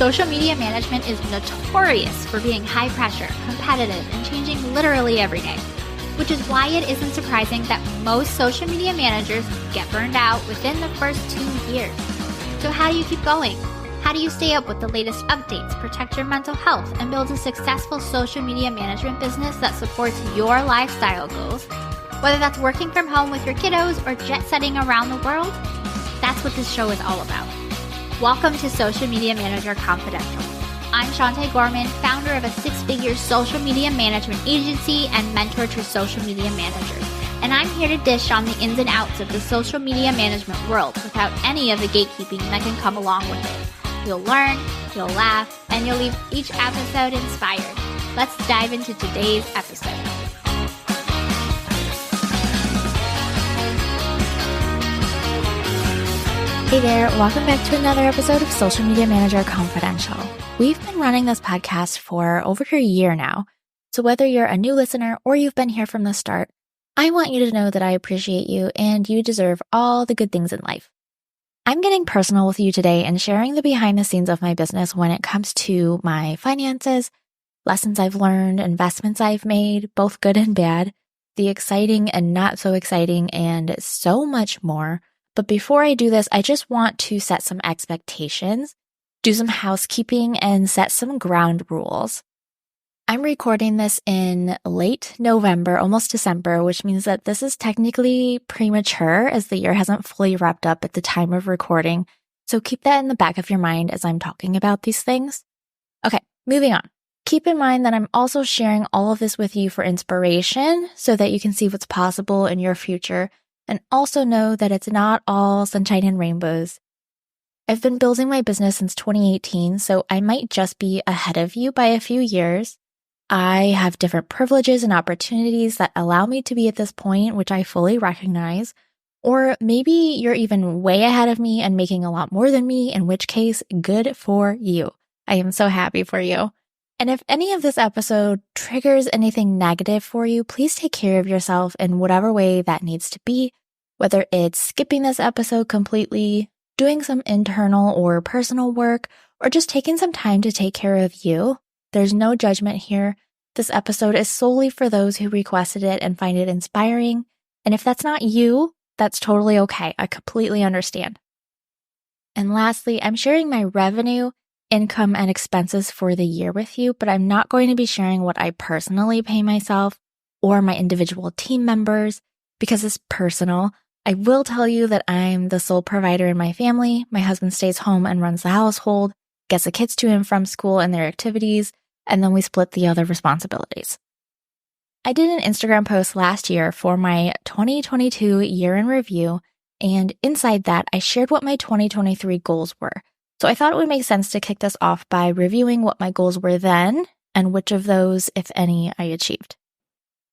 Social media management is notorious for being high pressure, competitive, and changing literally every day, which is why it isn't surprising that most social media managers get burned out within the first 2 years. So how do you keep going? How do you stay up with the latest updates, protect your mental health, and build a successful social media management business that supports your lifestyle goals? Whether that's working from home with your kiddos or jet setting around the world, that's what this show is all about. Welcome to Social Media Manager Confidential. I'm Shantae Gorman, founder of a 6-figure social media management agency and mentor to social media managers. And I'm here to dish on the ins and outs of the social media management world without any of the gatekeeping that can come along with it. You'll learn, you'll laugh, and you'll leave each episode inspired. Let's dive into today's episode. Hey there, welcome back to another episode of Social Media Manager Confidential. We've been running this podcast for over a year now, so whether you're a new listener or you've been here from the start, I want you to know that I appreciate you and you deserve all the good things in life. I'm getting personal with you today and sharing the behind the scenes of my business when it comes to my finances, lessons I've learned, investments I've made, both good and bad, the exciting and not so exciting, and so much more. But before I do this, I just want to set some expectations, do some housekeeping, and set some ground rules. I'm recording this in late November, almost December, which means that this is technically premature as the year hasn't fully wrapped up at the time of recording. So keep that in the back of your mind as I'm talking about these things. Okay, moving on. Keep in mind that I'm also sharing all of this with you for inspiration so that you can see what's possible in your future. And also know that it's not all sunshine and rainbows. I've been building my business since 2018, so I might just be ahead of you by a few years. I have different privileges and opportunities that allow me to be at this point, which I fully recognize. Or maybe you're even way ahead of me and making a lot more than me, in which case, good for you. I am so happy for you. And if any of this episode triggers anything negative for you, please take care of yourself in whatever way that needs to be, whether it's skipping this episode completely, doing some internal or personal work, or just taking some time to take care of you. There's no judgment here. This episode is solely for those who requested it and find it inspiring. And if that's not you, that's totally okay. I completely understand. And lastly, I'm sharing my revenue, income, and expenses for the year with you, but I'm not going to be sharing what I personally pay myself or my individual team members because it's personal. I will tell you that I'm the sole provider in my family. My husband stays home and runs the household, gets the kids to and from school and their activities, and then we split the other responsibilities. I did an Instagram post last year for my 2022 year in review, and inside that, I shared what my 2023 goals were. So I thought it would make sense to kick this off by reviewing what my goals were then and which of those, if any, I achieved.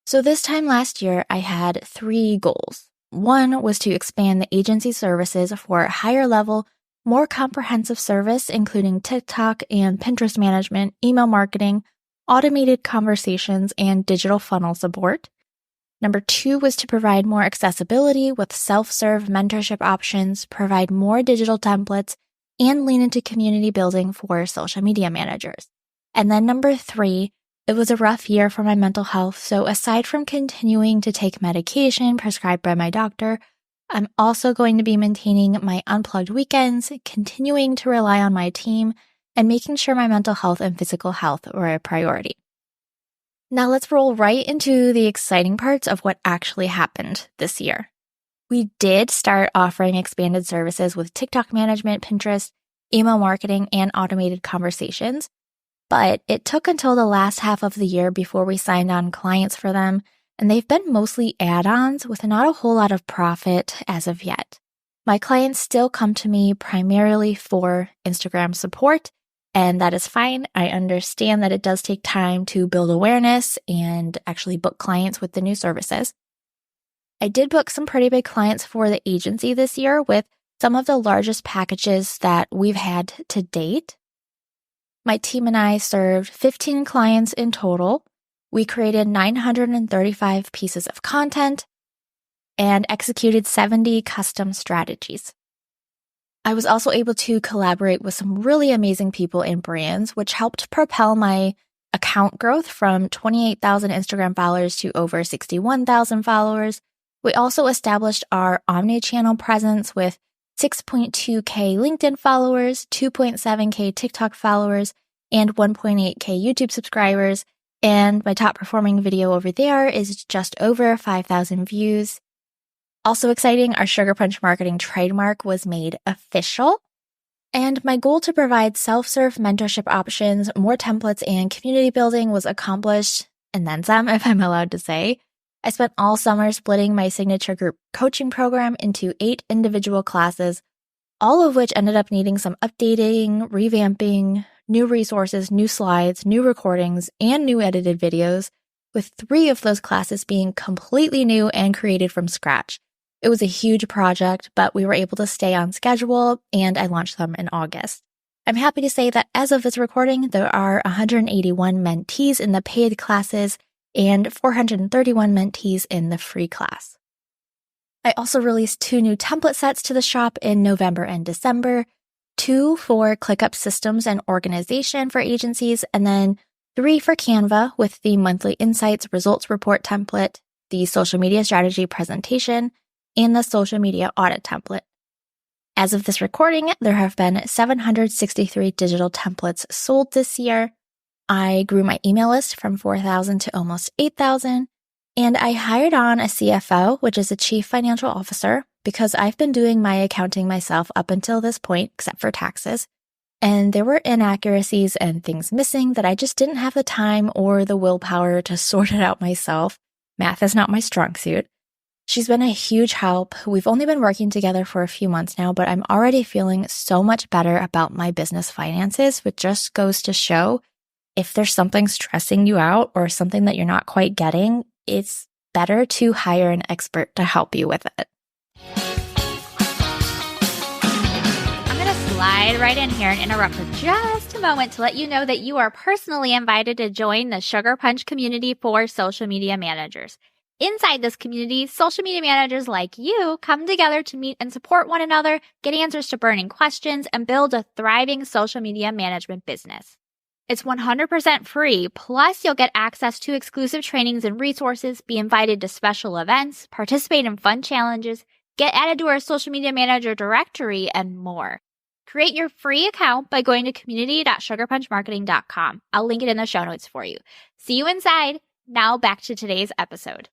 So this time last year, I had 3 goals. One was to expand the agency services for higher level, more comprehensive service, including TikTok and Pinterest management, email marketing, automated conversations, and digital funnel support. Number 2 was to provide more accessibility with self-serve mentorship options, provide more digital templates, and lean into community building for social media managers. And then number 3, it was a rough year for my mental health, so aside from continuing to take medication prescribed by my doctor, I'm also going to be maintaining my unplugged weekends, continuing to rely on my team, and making sure my mental health and physical health were a priority. Now let's roll right into the exciting parts of what actually happened this year. We did start offering expanded services with TikTok management, Pinterest, email marketing, and automated conversations, but it took until the last half of the year before we signed on clients for them, and they've been mostly add-ons with not a whole lot of profit as of yet. My clients still come to me primarily for Instagram support, and that is fine. I understand that it does take time to build awareness and actually book clients with the new services. I did book some pretty big clients for the agency this year with some of the largest packages that we've had to date. My team and I served 15 clients in total. We created 935 pieces of content and executed 70 custom strategies. I was also able to collaborate with some really amazing people and brands, which helped propel my account growth from 28,000 Instagram followers to over 61,000 followers. We also established our omni-channel presence with 6.2K LinkedIn followers, 2.7K TikTok followers, and 1.8K YouTube subscribers. And my top performing video over there is just over 5,000 views. Also exciting, our Sugar Punch marketing trademark was made official. And my goal to provide self-serve mentorship options, more templates, and community building was accomplished, and then some, if I'm allowed to say. I spent all summer splitting my signature group coaching program into 8 individual classes, all of which ended up needing some updating, revamping, new resources, new slides, new recordings, and new edited videos, with 3 of those classes being completely new and created from scratch. It was a huge project, but we were able to stay on schedule, and I launched them in August. I'm happy to say that as of this recording, there are 181 mentees in the paid classes and 431 mentees in the free class. I also released 2 new template sets to the shop in November and December, 2 for ClickUp systems and organization for agencies, and then 3 for Canva with the monthly insights results report template, the social media strategy presentation, and the social media audit template. As of this recording, there have been 763 digital templates sold this year. I grew my email list from 4,000 to almost 8,000, and I hired on a CFO, which is a chief financial officer, because I've been doing my accounting myself up until this point, except for taxes, and there were inaccuracies and things missing that I just didn't have the time or the willpower to sort it out myself. Math is not my strong suit. She's been a huge help. We've only been working together for a few months now, but I'm already feeling so much better about my business finances, which just goes to show if there's something stressing you out or something that you're not quite getting, it's better to hire an expert to help you with it. I'm going to slide right in here and interrupt for just a moment to let you know that you are personally invited to join the Sugar Punch community for social media managers. Inside this community, social media managers like you come together to meet and support one another, get answers to burning questions, and build a thriving social media management business. It's 100% free, plus you'll get access to exclusive trainings and resources, be invited to special events, participate in fun challenges, get added to our social media manager directory, and more. Create your free account by going to community.sugarpunchmarketing.com. I'll link it in the show notes for you. See you inside. Now back to today's episode.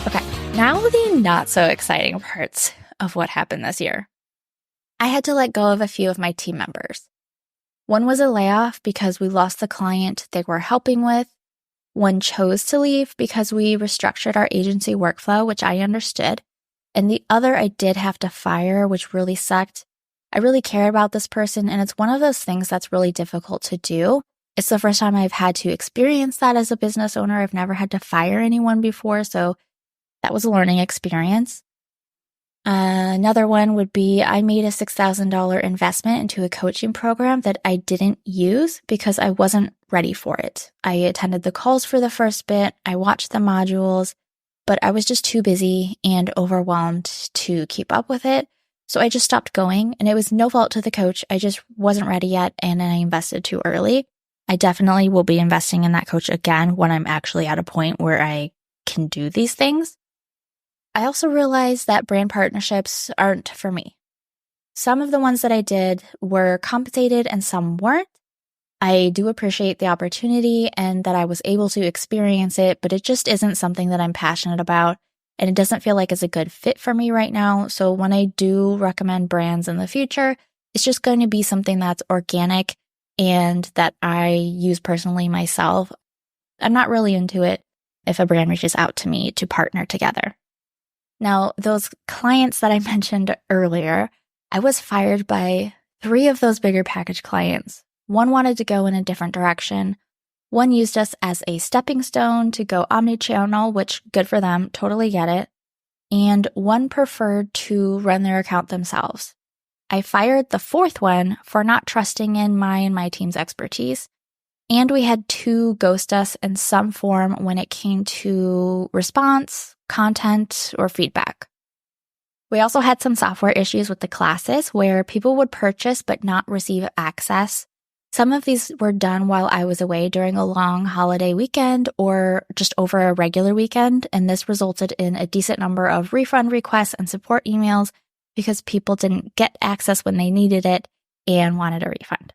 Okay, now the not so exciting parts of what happened this year. I had to let go of a few of my team members. One was a layoff because we lost the client they were helping with. One chose to leave because we restructured our agency workflow, which I understood. And the other I did have to fire, which really sucked. I really cared about this person, and it's one of those things that's really difficult to do. It's the first time I've had to experience that as a business owner. I've never had to fire anyone before, so that was a learning experience. Another one would be I made a $6,000 investment into a coaching program that I didn't use because I wasn't ready for it. I attended the calls for the first bit, I watched the modules, but I was just too busy and overwhelmed to keep up with it. So I just stopped going, and it was no fault to the coach. I just wasn't ready yet, and I invested too early. I definitely will be investing in that coach again when I'm actually at a point where I can do these things. I also realized that brand partnerships aren't for me. Some of the ones that I did were compensated and some weren't. I do appreciate the opportunity and that I was able to experience it, but it just isn't something that I'm passionate about. And it doesn't feel like it's a good fit for me right now. So when I do recommend brands in the future, it's just going to be something that's organic and that I use personally myself. I'm not really into it if a brand reaches out to me to partner together. Now, those clients that I mentioned earlier, I was fired by 3 of those bigger package clients. One wanted to go in a different direction. One used us as a stepping stone to go omnichannel, which good for them, totally get it. And one preferred to run their account themselves. I fired the 4th one for not trusting in my and my team's expertise. And we had 2 ghost us in some form when it came to response, content, or feedback. We also had some software issues with the classes where people would purchase but not receive access. Some of these were done while I was away during a long holiday weekend or just over a regular weekend, and this resulted in a decent number of refund requests and support emails because people didn't get access when they needed it and wanted a refund.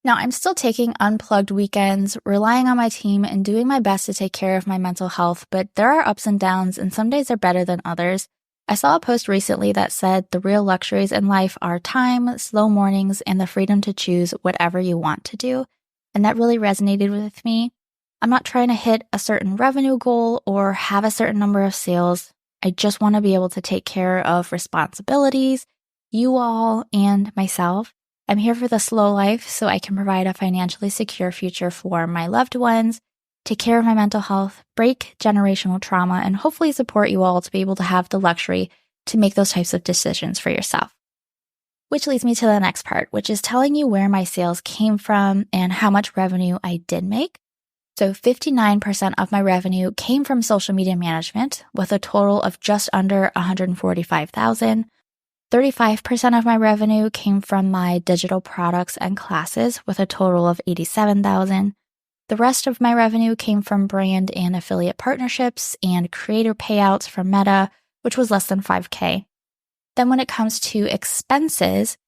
Now, I'm still taking unplugged weekends, relying on my team, and doing my best to take care of my mental health, but there are ups and downs, and some days are better than others. I saw a post recently that said the real luxuries in life are time, slow mornings, and the freedom to choose whatever you want to do, and that really resonated with me. I'm not trying to hit a certain revenue goal or have a certain number of sales. I just want to be able to take care of responsibilities, you all, and myself. I'm here for the slow life so I can provide a financially secure future for my loved ones, take care of my mental health, break generational trauma, and hopefully support you all to be able to have the luxury to make those types of decisions for yourself. Which leads me to the next part, which is telling you where my sales came from and how much revenue I did make. So 59% of my revenue came from social media management with a total of just under $145,000. 35% of my revenue came from my digital products and classes with a total of $87,000. The rest of my revenue came from brand and affiliate partnerships and creator payouts from Meta, which was less than $5,000. Then when it comes to expenses,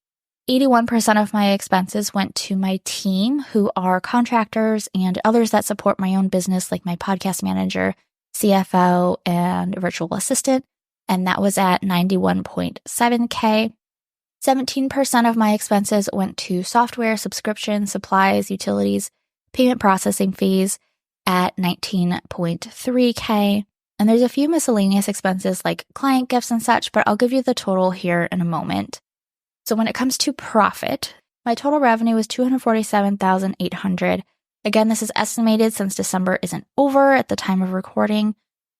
81% of my expenses went to my team, who are contractors and others that support my own business, like my podcast manager, CFO, and virtual assistant, and that was at $91,700. 17% of my expenses went to software, subscription, supplies, utilities, payment processing fees at $19,300. And there's a few miscellaneous expenses like client gifts and such, but I'll give you the total here in a moment. So when it comes to profit, my total revenue was $247,800. Again, this is estimated since December isn't over at the time of recording,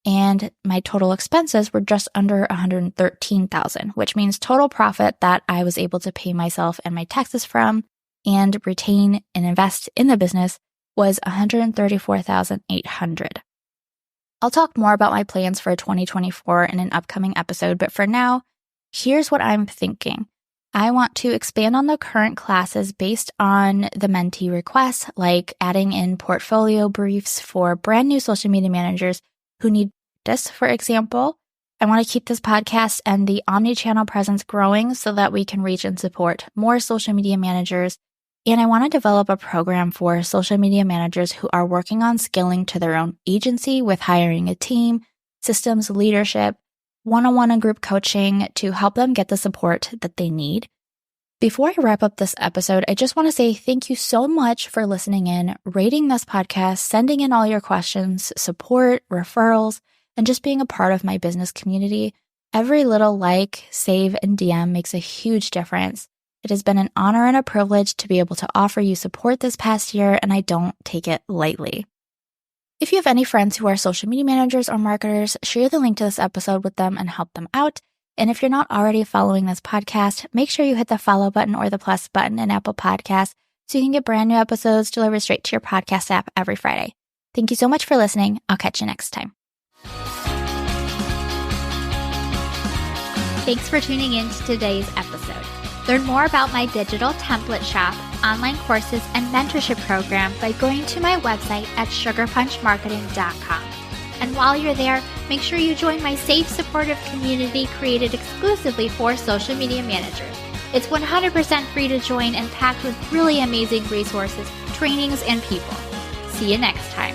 and my total expenses were just under $113,000, which means total profit that I was able to pay myself and my taxes from and retain and invest in the business was $134,800. I'll talk more about my plans for 2024 in an upcoming episode, but for now, here's what I'm thinking. I want to expand on the current classes based on the mentee requests, like adding in portfolio briefs for brand new social media managers who need this, for example. I want to keep this podcast and the omni-channel presence growing so that we can reach and support more social media managers. And I want to develop a program for social media managers who are working on scaling to their own agency with hiring a team, systems, leadership, one-on-one and group coaching to help them get the support that they need. Before I wrap up this episode, I just want to say thank you so much for listening in, rating this podcast, sending in all your questions, support, referrals, and just being a part of my business community. Every little like, save, and DM makes a huge difference. It has been an honor and a privilege to be able to offer you support this past year, and I don't take it lightly. If you have any friends who are social media managers or marketers, share the link to this episode with them and help them out. And if you're not already following this podcast, make sure you hit the follow button or the plus button in Apple Podcasts so you can get brand new episodes delivered straight to your podcast app every Friday. Thank you so much for listening. I'll catch you next time. Thanks for tuning in to today's episode. Learn more about my digital template shop, online courses, and mentorship program by going to my website at sugarpunchmarketing.com. And while you're there, make sure you join my safe, supportive community created exclusively for social media managers. It's 100% free to join and packed with really amazing resources, trainings, and people. See you next time.